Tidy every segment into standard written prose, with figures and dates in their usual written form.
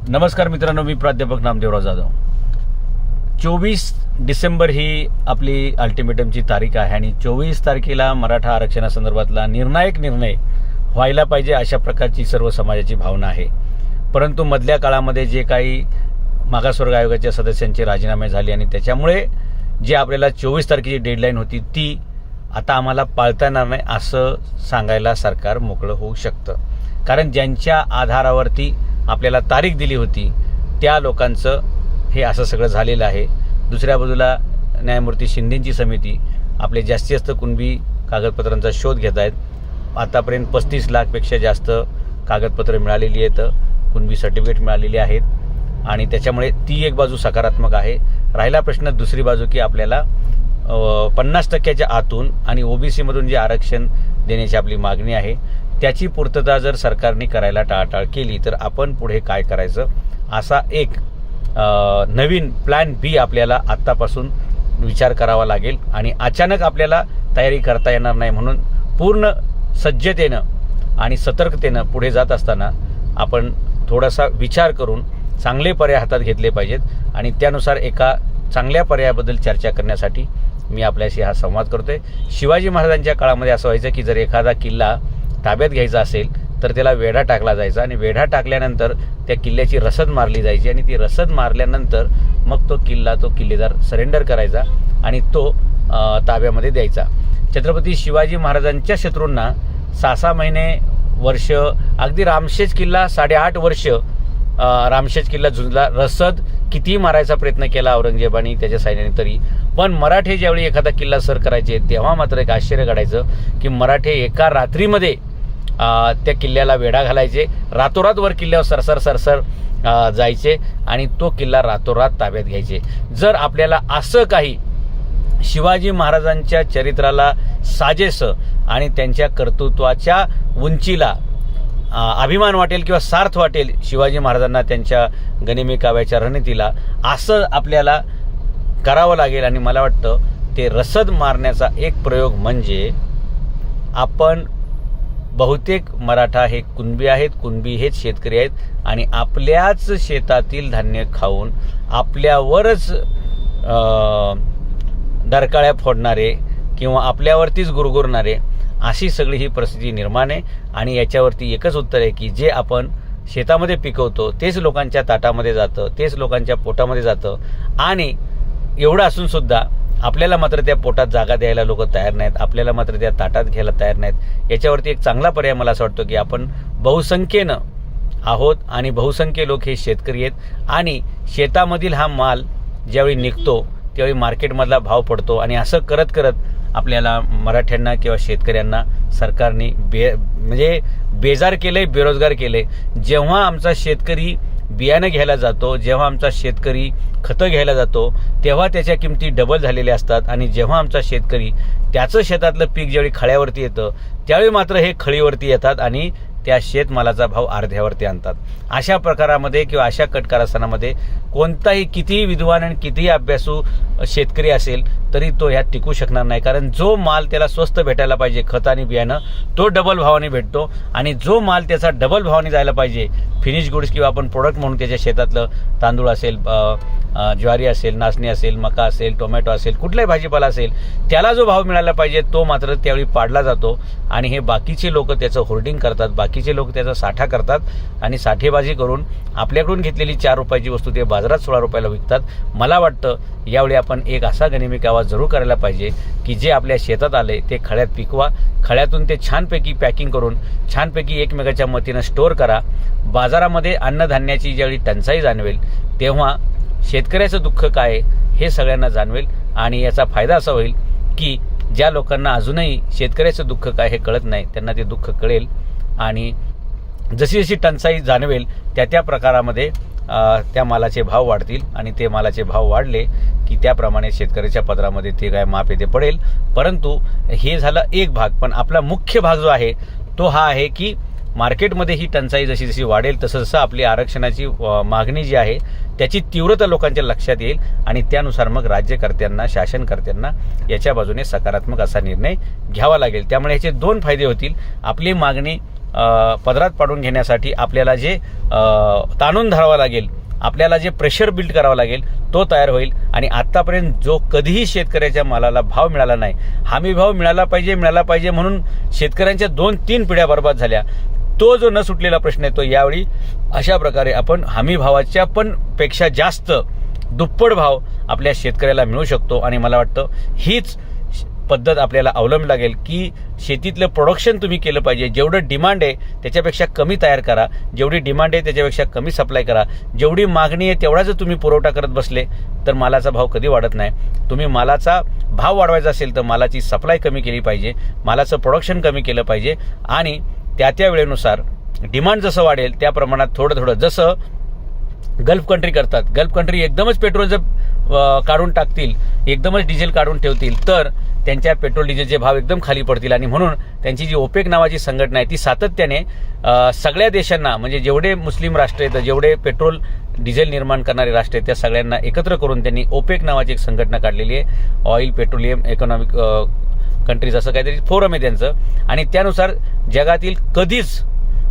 नमस्कार मित्रांनो, मी प्राध्यापक नामदेवराव जाधव. 24 डिसेंबर ही आपली अल्टिमेटमची तारीख आहे आणि 24 तारखेला मराठा आरक्षणासंदर्भातला निर्णायक निर्णय व्हायला पाहिजे अशा प्रकारची सर्व समाजाची भावना आहे. परंतु मधल्या काळामध्ये जे काही मागासवर्ग आयोगाच्या सदस्यांचे राजीनामे झाले आणि त्याच्यामुळे जे आपल्याला 24 तारखेची डेडलाईन होती ती आता आम्हाला पाळता येणार नाही असं सांगायला सरकार मोकळं होऊ शकतं. कारण ज्यांच्या आधारावरती आपल्याला तारीख दिली होती त्या लोकांचं हे असं सगळं झालेलं आहे. दुसऱ्या बाजूला न्यायमूर्ती शिंदेंची समिती आपले जास्तीत जास्त कुणबी कागदपत्रांचा शोध घेत आहेत. आतापर्यंत 35 लाखपेक्षा जास्त कागदपत्रं मिळालेली आहेत, कुणबी सर्टिफिकेट मिळालेली आहेत आणि त्याच्यामुळे ती एक बाजू सकारात्मक आहे. राहिला प्रश्न दुसरी बाजू की आपल्याला 50% आतून आणि ओबीसीमधून जे आरक्षण देण्याची आपली मागणी आहे त्याची पूर्तता जर सरकारने करायला टाळाटाळ केली तर आपण पुढे काय करायचं असा एक नवीन प्लॅन बी आपल्याला आत्तापासून विचार करावा लागेल आणि अचानक आपल्याला तयारी करता येणार नाही. म्हणून पूर्ण सज्जतेनं आणि सतर्कतेनं पुढे जात असताना आपण थोडासा विचार करून चांगले पर्याय हातात घेतले पाहिजेत आणि त्यानुसार एका चांगल्या पर्यायाबद्दल चर्चा करण्यासाठी मी आपल्याशी हा संवाद करतोय. शिवाजी महाराजांच्या काळामध्ये असं व्हायचं की जर एखादा किल्ला ताब्यात घ्यायचा असेल तर त्याला वेढा टाकला जायचा आणि वेढा टाकल्यानंतर त्या किल्ल्याची रसद मारली जायची आणि ती रसद मारल्यानंतर मग तो किल्लेदार सरेंडर करायचा आणि तो ताब्यामध्ये द्यायचा. छत्रपती शिवाजी महाराजांच्या शत्रूंना 6-6 महिने वर्ष अगदी रामशेज किल्ला 8.5 वर्ष रामशेज किल्ला झुंजला. रसद किती मारायचा प्रयत्न केला औरंगजेबाने त्याच्या सैन्याने तरी पण मराठे ज्यावेळी एखादा किल्ला सर करायचे तेव्हा मात्र एक आश्चर्य घडायचं की मराठे एका रात्रीमध्ये त्या किल्ल्याला वेढा घालायचे, रातोरात वर किल्ल्यावर सरसर जायचे आणि तो किल्ला रातोरात ताब्यात घ्यायचे. जर आपल्याला असं काही शिवाजी महाराजांच्या चरित्राला साजेसं आणि त्यांच्या कर्तृत्वाच्या उंचीला अभिमान वाटेल किंवा सार्थ वाटेल शिवाजी महाराजांना त्यांच्या गनिमी काव्याच्या रणनीतीला असं आपल्याला करावं लागेल. आणि मला वाटतं ते रसद मारण्याचा एक प्रयोग म्हणजे आपण बहुतेक मराठा हे कुणबी आहेत, कुणबी हेच शेतकरी आहेत आणि आपल्याच शेतातील धान्य खाऊन आपल्यावरच डरकाळ्या फोडणारे किंवा आपल्यावरतीच गुरगुरणारे अशी सगळी ही परिस्थिती निर्माण आहे. आणि याच्यावरती एकच उत्तर आहे की जे आपण शेतामध्ये पिकवतो तेच लोकांच्या ताटामध्ये जातं, तेच लोकांच्या पोटामध्ये जातं आणि एवढं असून सुद्धा आपल्याला मात्र त्या पोटात जागा द्यायला लोक तयार नाहीत, आपल्याला मात्र त्या ताटात घ्यायला तयार नाहीत. याच्यावरती एक चांगला पर्याय मला असं वाटतो की आपण बहुसंख्येनं आहोत आणि बहुसंख्य लोक हे शेतकरी आहेत आणि शेतामधील हा माल ज्यावेळी निघतो त्यावेळी मार्केटमधला भाव पडतो आणि असं करत करत आपल्याला मराठ्यांना किंवा शेतकऱ्यांना सरकारने बेजार केलंय, बेरोजगार केले. जेव्हा आमचा शेतकरी बियाणं घ्यायला जातो, जेव्हा आमचा शेतकरी खतं घ्यायला जातो तेव्हा त्याच्या किमती डबल झालेल्या असतात आणि जेव्हा आमचा शेतकरी त्याचं शेतातलं पीक ज्यावेळी खळ्यावरती येतं त्यावेळी मात्र हे खळीवरती येतात आणि त्या शेतमालाचा भाव अर्ध्यावरती आणतात. अशा प्रकारामध्ये किंवा अशा कटकारस्थानामध्ये कोणताही कितीही विद्वान आणि कितीही अभ्यासू शेतकरी असेल तरी तो ह्यात टिकू शकणार नाही. कारण जो माल त्याला स्वस्त भेटायला पाहिजे खत आणि बियाणं तो डबल भावाने भेटतो आणि जो माल त्याचा डबल भावाने जायला पाहिजे फिनिश गुड्स किंवा आपण प्रोडक्ट म्हणून त्याच्या शेतातलं तांदूळ असेल, ज्वारी असेल, नाचणी असेल, मका असेल, टोमॅटो असेल, कुठलाही भाजीपाला असेल त्याला जो भाव मिळाला पाहिजे तो मात्र त्यावेळी पाडला जातो आणि हे बाकीचे लोक त्याचं होर्डिंग करतात, बाकीचे लोक त्याचा साठा करतात आणि साठेबाजी करून आपल्याकडून घेतलेली 4 रुपयाची वस्तू ते बाजारात 16 रुपयाला विकतात. मला वाटतं यावेळी आपण एक असा गनिमी कावा जरूर करायला पाहिजे की जे आपल्या शेतात आले ते खळ्यात पिकवा, खळ्यातून ते छानपैकी पॅकिंग करून छानपैकी एकमेकाच्या मतीनं स्टोअर करा. बाजारामध्ये अन्नधान्याची ज्यावेळी टंचाई जाणवेल तेव्हा शेतकऱ्याचं दुःख काय हे सगळ्यांना जाणवेल आणि याचा फायदा असा होईल की ज्या लोकांना अजूनही शेतकऱ्याचं दुःख काय हे कळत नाही त्यांना ते दुःख कळेल आणि जशी जशी टंचाई जाणवेल त्या प्रकारामध्ये त्या मालाचे भाव वाढतील आणि ते मालाचे भाव वाढले की त्याप्रमाणे शेतकऱ्याच्या पदरामध्ये ते काय माप येते पडेल. परंतु हे झालं एक भाग, पण आपला मुख्य भाग जो आहे तो हा आहे की मार्केटमध्ये ही टंचाई जशी जशी वाढेल तसं जसं आपली आरक्षणाची मागणी जी आहे त्याची तीव्रता लोकांच्या लक्षात येईल आणि त्यानुसार मग राज्यकर्त्यांना, शासनकर्त्यांना याच्या बाजूने सकारात्मक असा निर्णय घ्यावा लागेल. त्यामुळे याचे 2 फायदे होतील. आपली मागणी पदरात पाडून घेण्यासाठी आपल्याला जे ताणून धरावं लागेल, आपल्याला जे प्रेशर बिल्ड करावं लागेल तो तयार होईल. आणि आत्तापर्यंत जो कधीही शेतकऱ्याच्या मालाला भाव मिळाला नाही, हमी भाव मिळाला पाहिजे म्हणून शेतकऱ्यांच्या 2-3 पिढ्या बर्बाद झाल्या, तो जो न सुटलेला प्रश्न आहे तो यावेळी अशा प्रकारे आपण हमी भावाच्या पण पेक्षा जास्त दुप्पट भाव आपल्या शेतकऱ्याला मिळू शकतो. आणि मला वाटतं हीच पद्धत आपल्याला अवलंब लागेल की शेतीतलं प्रोडक्शन तुम्ही केलं पाहिजे. जेवढं डिमांड आहे त्याच्यापेक्षा कमी तयार करा, जेवढी डिमांड आहे त्याच्यापेक्षा कमी सप्लाय करा. जेवढी मागणी आहे तेवढा जर तुम्ही पुरवठा करत बसले तर मालाचा भाव कधी वाढत नाही. तुम्ही मालाचा भाव वाढवायचा असेल तर मालाची सप्लाय कमी केली पाहिजे, मालाचं प्रोडक्शन कमी केलं पाहिजे. आणि त्या वेळेनुसार डिमांड जसं वाढेल त्या प्रमाणात थोडं जसं गल्फ कंट्री करतात, गल्फ कंट्री एकदमच पेट्रोल जर काढून टाकतील, एकदमच डिझेल काढून ठेवतील तर त्यांच्या पेट्रोल डिझेलचे भाव एकदम खाली पडतील. आणि म्हणून त्यांची जी ओपेक नावाची संघटना आहे ती सातत्याने सगळ्या देशांना, म्हणजे जेवढे मुस्लिम राष्ट्र आहेत, जेवढे पेट्रोल डिझेल निर्माण करणारे राष्ट्र आहेत त्या सगळ्यांना एकत्र करून त्यांनी ओपेक नावाची एक संघटना काढलेली आहे, ऑइल पेट्रोलियम इकॉनॉमिक कंट्रीज असं काहीतरी फोरम आहे त्यांचं. आणि त्यानुसार जगातील कधीच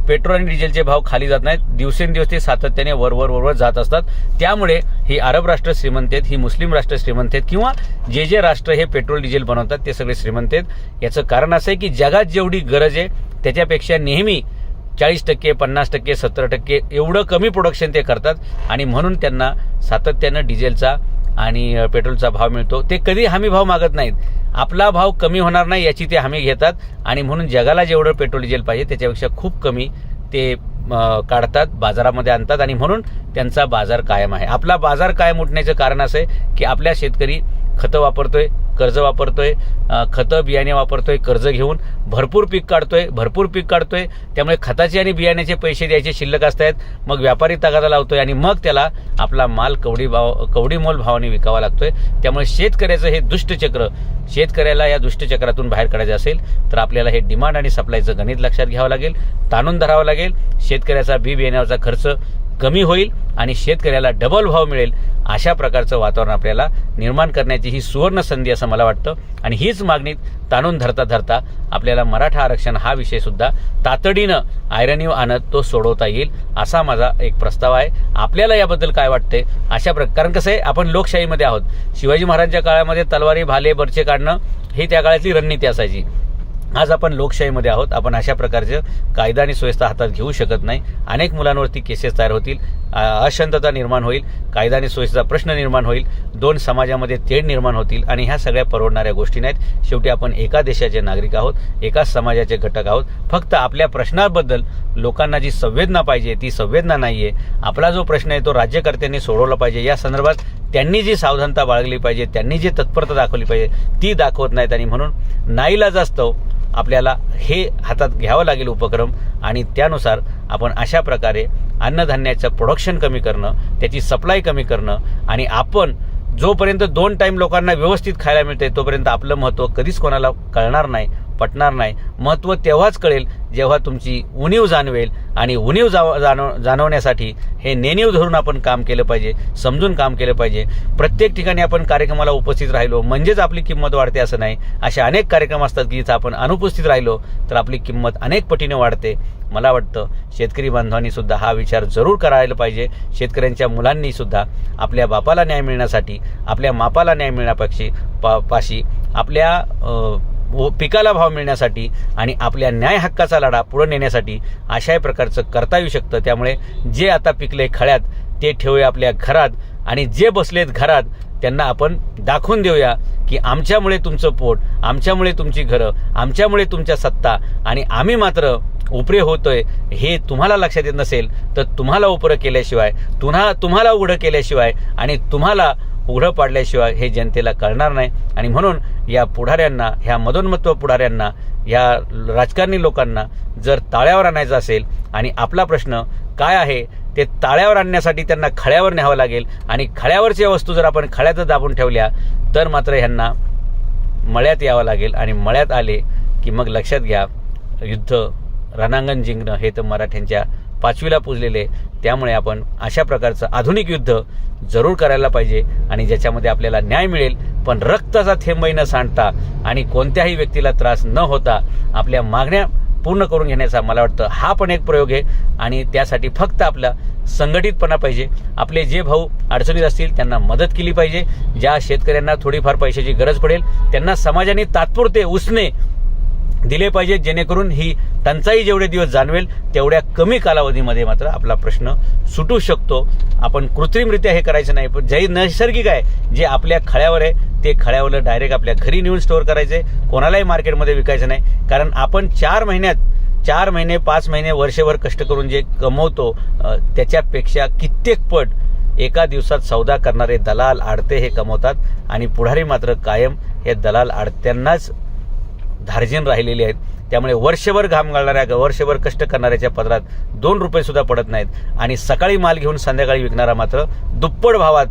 पेट्रोल आणि डिझेलचे भाव खाली जात नाहीत, दिवसेंदिवस ते सातत्याने वर जात असतात. त्यामुळे ही अरब राष्ट्र श्रीमंत आहेत, ही मुस्लिम राष्ट्र श्रीमंत आहेत, किंवा जे राष्ट्र हे पेट्रोल डिझेल बनवतात ते सगळे श्रीमंत आहेत. याचं कारण असं आहे की जगात जेवढी गरज आहे त्याच्यापेक्षा नेहमी 40%, 50%, 70% एवढं कमी प्रोडक्शन ते करतात. आणि म्हणून त्यांना सातत्यानं डिझेलचा आणि पेट्रोलचा भाव मिळतो. ते कधी हमी भाव मागत नाहीत, आपला भाव कमी होणार नाही याची ते हमी घेतात. आणि म्हणून जगाला जेवढं पेट्रोल डिझेल पाहिजे त्याच्यापेक्षा खूप कमी ते काढतात, बाजारामध्ये आणतात. आणि म्हणून त्यांचा बाजार कायम आहे. आपला बाजार कायम उठण्याचं कारण असं आहे की आपल्या शेतकरी खतं वापरतोय, कर्ज वापरतोय, खतं बियाणे वापरतोय, कर्ज घेऊन भरपूर पीक काढतोय. त्यामुळे खताचे आणि बियाण्याचे पैसे द्यायचे शिल्लक असतात. मग व्यापारी तगादा लावतोय आणि मग त्याला आपला माल कवडी मोल भावाने विकावा लागतोय. त्यामुळे शेतकऱ्याचं हे दुष्टचक्र, शेतकऱ्याला या दुष्टचक्रातून बाहेर काढायचं असेल तर आपल्याला हे डिमांड आणि सप्लायचं गणित लक्षात घ्यावं लागेल, ताणून धरावं लागेल. शेतकऱ्याचा बी बियाण्याचा खर्च कमी होईल आणि शेतकऱ्याला डबल भाव मिळेल. अशा प्रकारचं वातावरण आपल्याला निर्माण करण्याची ही सुवर्ण संधी असं मला वाटतं. आणि हीच मागणी ताणून धरता आपल्याला मराठा आरक्षण हा विषय सुद्धा तातडीनं आयरनीव आणत तो सोडवता येईल असा माझा एक प्रस्ताव आहे. आपल्याला याबद्दल काय वाटते? कारण कसं आहे, आपण लोकशाहीमध्ये आहोत. शिवाजी महाराजांच्या काळामध्ये तलवारी, भाले, बर्चे काढणं ही त्या काळातली रणनीती असायची. आज आपण लोकशाहीमध्ये आहोत. आपण अशा प्रकारचं कायदा आणि सुव्यवस्था हातात घेऊ शकत नाही. अनेक मुलांवरती केसेस तयार होतील, अशांतता निर्माण होईल, कायदा आणि सुव्यवस्थेचा प्रश्न निर्माण होईल, 2 समाजामध्ये तेढ निर्माण होतील. आणि ह्या सगळ्या परवडणाऱ्या गोष्टी नाहीत. शेवटी आपण एका देशाचे नागरिक आहोत, एकाच समाजाचे घटक आहोत. फक्त आपल्या प्रश्नाबद्दल लोकांना जी संवेदना पाहिजे ती संवेदना नाहीये. आपला जो प्रश्न आहे तो राज्यकर्त्यांनी सोडवला पाहिजे. या संदर्भात त्यांनी जी सावधानता बाळगली पाहिजे, त्यांनी जी तत्परता दाखवली पाहिजे ती दाखवत नाहीत. आणि म्हणून नाईलाजास्तव आपल्याला हे हातात घ्यावं लागेल उपक्रम. आणि त्यानुसार आपण अशा प्रकारे अन्नधान्याचं प्रोडक्शन कमी करणं, त्याची सप्लाय कमी करणं. आणि आपण जोपर्यंत 2 टाईम लोकांना व्यवस्थित खायला मिळते तोपर्यंत आपलं महत्त्व कधीच कोणाला कळणार नाही, पटणार नाही. महत्त्व तेव्हाच कळेल जेव्हा तुमची उणीव जाणवेल. आणि उणीव जाणवण्यासाठी हे नेणीव धरून आपण काम केलं पाहिजे, समजून काम केलं पाहिजे. प्रत्येक ठिकाणी आपण कार्यक्रमाला उपस्थित राहिलो म्हणजेच आपली किंमत वाढते असं नाही. असे अनेक कार्यक्रम असतात की जिथं आपण अनुपस्थित राहिलो तर आपली किंमत अनेक पटीने वाढते. मला वाटतं शेतकरी बांधवांनी सुद्धा हा विचार जरूर करायला पाहिजे. शेतकऱ्यांच्या मुलांनी सुद्धा आपल्या बापाला न्याय मिळण्यासाठी, आपल्या मापाला न्याय मिळण्यापाशी, आपल्या पिकाला भाव मिळण्यासाठी आणि आपल्या न्याय हक्काचा लढा पुढे नेण्यासाठी अशा प्रकारचं करता येऊ शकतं. त्यामुळे जे आता पिकले खळ्यात ते ठेवूया आपल्या घरात. आणि जे बसलेत घरात त्यांना आपण दाखवून देऊया की आमच्यामुळे तुमचं पोट, आमच्यामुळे तुमची घरं, आमच्यामुळे तुमच्या सत्ता, आणि आम्ही मात्र उपरे होतोय हे तुम्हाला लक्षात येत नसेल तर तुम्हाला उपरं केल्याशिवाय, तुम्हाला उघडं केल्याशिवाय आणि तुम्हाला उघडं पाडल्याशिवाय हे जनतेला कळणार नाही. आणि म्हणून या पुढाऱ्यांना, ह्या मदोन्मत्व पुढाऱ्यांना, या राजकारणी लोकांना जर ताळ्यावर आणायचं असेल आणि आपला प्रश्न काय आहे ते ताळ्यावर आणण्यासाठी त्यांना खळ्यावर न्यावं लागेल. आणि खळ्यावरच्या वस्तू जर आपण खळ्यातच दाबून ठेवल्या तर मात्र ह्यांना मळ्यात यावं लागेल. आणि मळ्यात आले की मग लक्षात घ्या, युद्ध रणांगण जिंकणं हे तर मराठ्यांच्या 5वीला पुजलेले. त्यामुळे आपण अशा प्रकारचं आधुनिक युद्ध जरूर करायला पाहिजे आणि ज्याच्यामध्ये आपल्याला न्याय मिळेल, पण रक्ताचा थेंबही न सांडता आणि कोणत्याही व्यक्तीला त्रास न होता आपल्या मागण्या पूर्ण करून घेण्याचा मला वाटतं हा पण एक प्रयोग आहे. आणि त्यासाठी फक्त आपला संघटितपणा पाहिजे. आपले जे भाऊ अडचणीत असतील त्यांना मदत केली पाहिजे. ज्या शेतकऱ्यांना थोडीफार पैशाची गरज पडेल त्यांना समाजाने तात्पुरते उसने दिले पाहिजे, जेणेकरून ही टंचाई जेवढे दिवस जाणवेल तेवढ्या कमी कालावधीमध्ये मात्र आपला प्रश्न सुटू शकतो. आपण कृत्रिमरित्या हे करायचं नाही, पण जे नैसर्गिक आहे, जे आपल्या खळ्यावर आहे ते खळ्यावर डायरेक्ट आपल्या घरी नेऊन स्टोअर करायचे, कोणालाही मार्केटमध्ये विकायचं नाही. कारण आपण 4 महिने 5 महिने वर्षभर कष्ट करून जे कमवतो त्याच्यापेक्षा कित्येक पट एका दिवसात सौदा करणारे दलाल आडते हे कमवतात. आणि पुढारी मात्र कायम हे दलाल आडत्यांनाच धार्जिन राहिलेले आहेत. त्यामुळे वर्षभर घाम घालणाऱ्या, वर्षभर कष्ट करणाऱ्याच्या पदरात 2 रुपये सुद्धा पडत नाहीत. आणि सकाळी माल घेऊन संध्याकाळी विकणारा मात्र दुप्पट भावात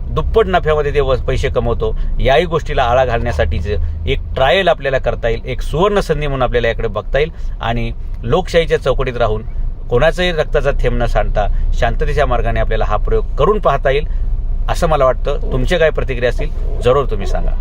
दुप्पट नफ्यामध्ये ते पैसे कमवतो. याही गोष्टीला आळा घालण्यासाठीचं एक ट्रायल आपल्याला करता येईल, एक सुवर्ण संधी म्हणून आपल्याला याकडे बघता येईल. आणि लोकशाहीच्या चौकटीत राहून कोणाचाही रक्ताचा थेंब न सांडता शांततेच्या मार्गाने आपल्याला हा प्रयोग करून पाहता येईल असं मला वाटतं. तुमचे काय प्रतिक्रिया असतील जरूर तुम्ही सांगा.